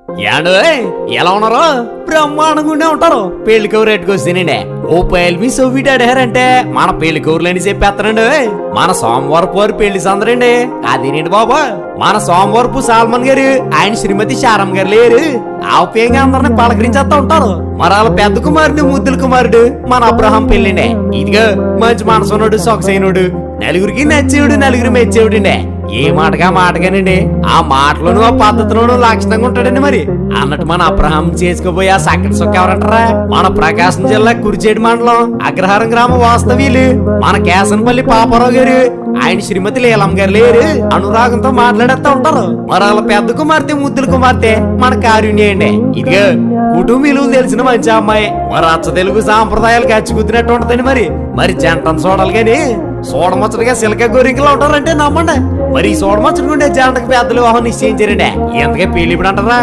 ఏండు ఎలా ఉన్నారో బ్రహ్మాండంగా ఉంటారు. పెళ్లి కౌరు ఎట్టుకొస్తేనండి ఓ పేల్మి సొవ్విటి అడిగారంటే మన పెళ్లి కౌరులని చెప్పేస్తానండి. మన సోమవారపు వారు పెళ్లి సందరండి. అదేనండి బాబా, మన సోమవారపు సాల్మన్ గారు ఆయన శ్రీమతి శారమ్మ గారు లేరు. ఆప్యాయంగా అందరిని పలకరించేస్తా ఉంటారు. మరి వాళ్ళ పెద్ద కుమారుడు ముద్దుల కుమారుడు మన అబ్రహాం పెళ్ళిండే. ఇదిగో మంచి మనసున్నాడు, సొగసైనడు, నలుగురికి నచ్చేవుడు, నలుగురు మెచ్చేవుడండి. ఏ మాటగా మాటగానండి ఆ మాటలోను ఆ పద్ధతిలోను లక్షణంగా ఉంటాడండి. మరి అన్నట్టు మన అబ్రహాం చేసుకోబోయే ఆ సక్కటి సొక్క ఎవరంటారా? మన ప్రకాశం జిల్లా కురిచేడు మండలం అగ్రహారం గ్రామ వాస్తవ్యులు మన కేసనపల్లి పాపారావు గారు ఆయన శ్రీమతి లీలమ్మ గారు లేరు. అనురాగంతో మాట్లాడేస్తా ఉంటారు. మరి వాళ్ళ పెద్ద కుమార్తె ముద్దుల కుమార్తె మన కారుణ్యండి. ఇదిగో కుటుంబ విలువలు తెలిసిన మంచి అమ్మాయి. మరి అచ్చ తెలుగు సాంప్రదాయాలు గచ్చిగుద్దినట్టు ఉంటదండి. మరి జంటను చూడాలి గాని సోడమచ్చడిగా సిలక గోరింకలు ఉంటారంటే నమ్మండి. మరి ఈ సోడమచ్చడుకుంటే జంటకు పెద్దలు వాహనం నిశ్చయించారండి. ఎంతగా పెళ్లి ఇప్పుడు అంటారా?